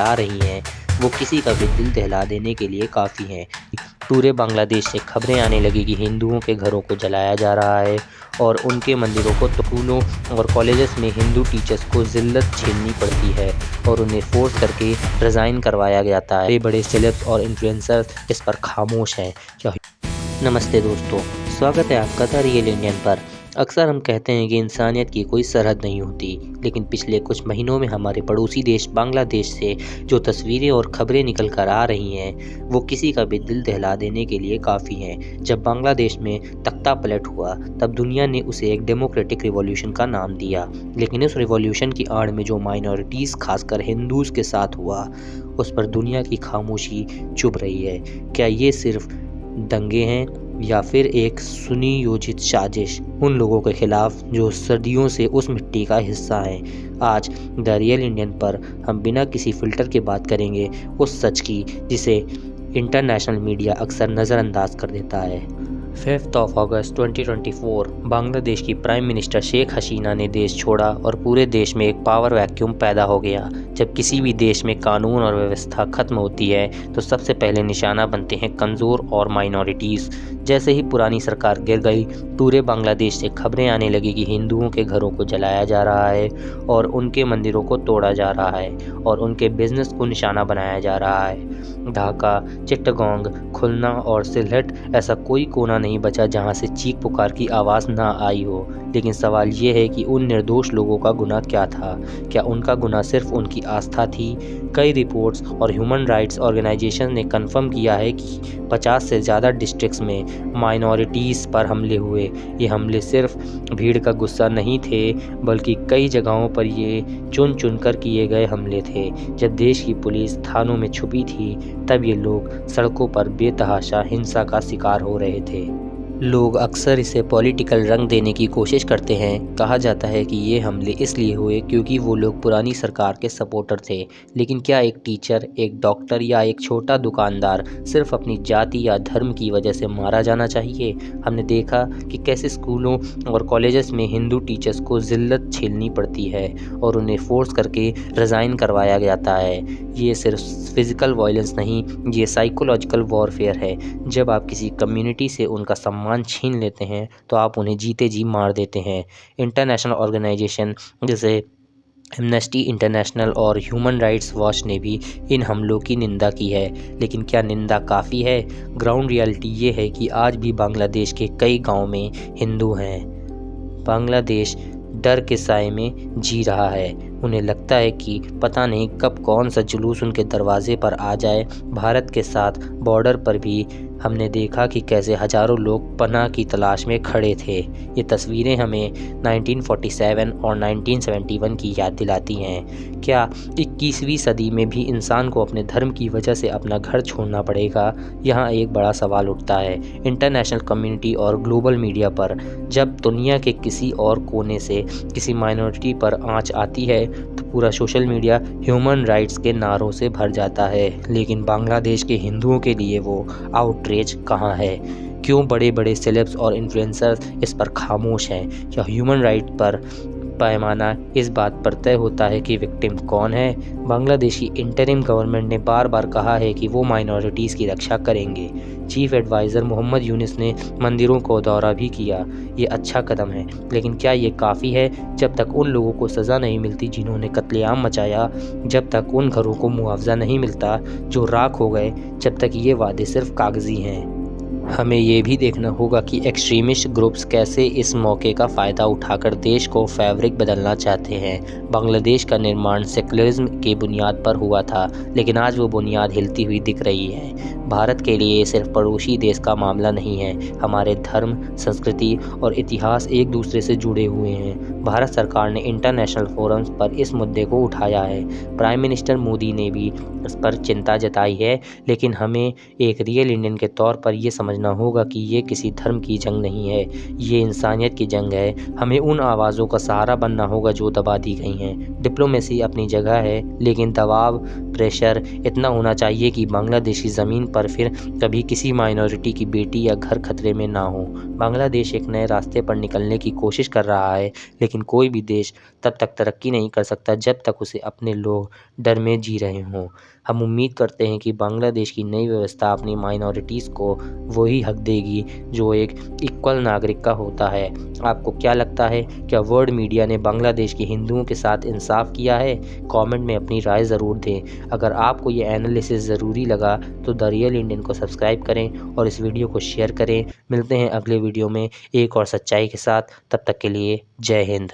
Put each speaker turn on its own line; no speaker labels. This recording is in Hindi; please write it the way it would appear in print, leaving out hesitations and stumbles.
आ रही हैं वो किसी का भी दिल दहला देने के लिए काफ़ी हैं। पूरे बांग्लादेश से खबरें आने लगी कि हिंदुओं के घरों को जलाया जा रहा है और उनके मंदिरों को स्कूलों और कॉलेजेस में हिंदू टीचर्स को ज़िल्लत झेलनी पड़ती है और उन्हें फोर्स करके रिज़ाइन करवाया जाता है। बड़े बड़े सेलेब्स और इन्फ्लुएंसर्स इस पर खामोश हैं। नमस्ते दोस्तों, स्वागत है आपका द रियल इंडियन पर। अक्सर हम कहते हैं कि इंसानियत की कोई सरहद नहीं होती, लेकिन पिछले कुछ महीनों में हमारे पड़ोसी देश बांग्लादेश से जो तस्वीरें और खबरें निकल कर आ रही हैं वो किसी का भी दिल दहला देने के लिए काफ़ी हैं। जब बांग्लादेश में तख्ता पलट हुआ तब दुनिया ने उसे एक डेमोक्रेटिक रिवॉल्यूशन का नाम दिया, लेकिन उस रिवॉल्यूशन की आड़ में जो माइनॉरिटीज़ खासकर हिंदूज़ के साथ हुआ उस पर दुनिया की खामोशी चुभ रही है। क्या ये सिर्फ दंगे हैं या फिर एक सुनियोजित साजिश उन लोगों के खिलाफ जो सदियों से उस मिट्टी का हिस्सा हैं? आज द रियल इंडियन पर हम बिना किसी फिल्टर के बात करेंगे उस सच की जिसे इंटरनेशनल मीडिया अक्सर नज़रअंदाज कर देता है। 5 अगस्त 2024 बांग्लादेश की प्राइम मिनिस्टर शेख हसीना ने देश छोड़ा और पूरे देश में एक पावर वैक्यूम पैदा हो गया। जब किसी भी देश में कानून और व्यवस्था खत्म होती है तो सबसे पहले निशाना बनते हैं कमज़ोर और माइनॉरिटीज़। जैसे ही पुरानी सरकार गिर गई, पूरे बांग्लादेश से खबरें आने लगी कि हिंदुओं के घरों को जलाया जा रहा है और उनके मंदिरों को तोड़ा जा रहा है और उनके बिजनेस को निशाना बनाया जा रहा है। ढाका, चिट्टगोंग, खुलना और सिलहट ऐसा कोई कोना नहीं बचा जहां से चीख पुकार की आवाज़ ना आई हो। लेकिन सवाल ये है कि उन निर्दोष लोगों का गुनाह क्या था? क्या उनका गुनाह सिर्फ उनकी आस्था थी? कई रिपोर्ट्स और ह्यूमन राइट्स ऑर्गेनाइजेशन ने कंफर्म किया है कि 50 से ज़्यादा डिस्ट्रिक्ट्स में माइनॉरिटीज़ पर हमले हुए। ये हमले सिर्फ भीड़ का गुस्सा नहीं थे, बल्कि कई जगहों पर ये चुन चुन कर किए गए हमले थे। जब देश की पुलिस थानों में छुपी थी तब ये लोग सड़कों पर बेतहाशा हिंसा का शिकार हो रहे थे। लोग अक्सर इसे पॉलिटिकल रंग देने की कोशिश करते हैं। कहा जाता है कि ये हमले इसलिए हुए क्योंकि वो लोग पुरानी सरकार के सपोर्टर थे। लेकिन क्या एक टीचर, एक डॉक्टर या एक छोटा दुकानदार सिर्फ अपनी जाति या धर्म की वजह से मारा जाना चाहिए? हमने देखा कि कैसे स्कूलों और कॉलेजेस में हिंदू टीचर्स को ज़िल्लत झेलनी पड़ती है और उन्हें फोर्स करके रिज़ाइन करवाया जाता है। ये सिर्फ फिज़िकल वायलेंस नहीं, ये साइकोलॉजिकल वॉरफेयर है। जब आप किसी कम्युनिटी से उनका सम्मान छीन लेते हैं तो आप उन्हें जीते जी मार देते हैं। इंटरनेशनल ऑर्गेनाइजेशन जैसे एमनेस्टी इंटरनेशनल और ह्यूमन राइट्स वॉच ने भी इन हमलों की निंदा की है। लेकिन क्या निंदा काफ़ी है? ग्राउंड रियलिटी ये है कि आज भी बांग्लादेश के कई गांव में हिंदू हैं। बांग्लादेश डर के साए में जी रहा है। उन्हें लगता है कि पता नहीं कब कौन सा जुलूस उनके दरवाजे पर आ जाए। भारत के साथ बॉर्डर पर भी हमने देखा कि कैसे हज़ारों लोग पनाह की तलाश में खड़े थे। ये तस्वीरें हमें 1947 और 1971 की याद दिलाती हैं। क्या 21वीं सदी में भी इंसान को अपने धर्म की वजह से अपना घर छोड़ना पड़ेगा? यहाँ एक बड़ा सवाल उठता है। इंटरनेशनल कम्युनिटी और ग्लोबल मीडिया पर जब दुनिया के किसी और कोने से किसी माइनॉरिटी पर आंच आती है तो पूरा सोशल मीडिया ह्यूमन राइट्स के नारों से भर जाता है। लेकिन बांग्लादेश के हिंदुओं के लिए वो आउटरीच कहाँ है? क्यों बड़े बड़े सेलेब्स और इन्फ्लुएंसर्स इस पर खामोश हैं? क्या ह्यूमन राइट पर पैमाना इस बात पर तय होता है कि विक्टिम कौन है? बांग्लादेश की इंटरिम गवर्नमेंट ने बार बार कहा है कि वो माइनॉरिटीज़ की रक्षा करेंगे। चीफ एडवाइज़र मोहम्मद यूनुस ने मंदिरों को दौरा भी किया। ये अच्छा कदम है, लेकिन क्या ये काफ़ी है? जब तक उन लोगों को सज़ा नहीं मिलती जिन्होंने कत्लेआम मचाया, जब तक उन घरों को मुआवजा नहीं मिलता जो राख हो गए, जब तक ये वादे सिर्फ कागज़ी हैं। हमें ये भी देखना होगा कि एक्सट्रीमिस्ट ग्रुप्स कैसे इस मौके का फ़ायदा उठाकर देश को फैब्रिक बदलना चाहते हैं। बांग्लादेश का निर्माण सेकुलरिज्म की बुनियाद पर हुआ था, लेकिन आज वो बुनियाद हिलती हुई दिख रही है। भारत के लिए सिर्फ पड़ोसी देश का मामला नहीं है। हमारे धर्म, संस्कृति और इतिहास एक दूसरे से जुड़े हुए हैं। भारत सरकार ने इंटरनेशनल फोरम्स पर इस मुद्दे को उठाया है। प्राइम मिनिस्टर मोदी ने भी इस पर चिंता जताई है। लेकिन हमें एक रियल इंडियन के तौर पर ये समझना होगा कि ये किसी धर्म की जंग नहीं है, ये इंसानियत की जंग है। हमें उन आवाज़ों का सहारा बनना होगा जो दबा दी गई हैं। डिप्लोमेसी अपनी जगह है, लेकिन दबाव प्रेशर इतना होना चाहिए कि बांग्लादेश की ज़मीन पर फिर कभी किसी माइनॉरिटी की बेटी या घर खतरे में ना हो। बांग्लादेश एक नए रास्ते पर निकलने की कोशिश कर रहा है, लेकिन कोई भी देश तब तक तरक्की नहीं कर सकता जब तक उसे अपने लोग डर में जी रहे हों। हम उम्मीद करते हैं कि बांग्लादेश की नई व्यवस्था अपनी माइनॉरिटीज़ को वही हक देगी जो एक इक्वल नागरिक का होता है। आपको क्या लगता है, क्या वर्ल्ड मीडिया ने बांग्लादेश के हिंदुओं के साथ इंसाफ किया है? कमेंट में अपनी राय ज़रूर दें। अगर आपको ये एनालिसिस ज़रूरी लगा तो द रियल इंडियन को सब्सक्राइब करें और इस वीडियो को शेयर करें। मिलते हैं अगले वीडियो में एक और सच्चाई के साथ। तब तक के लिए जय हिंद।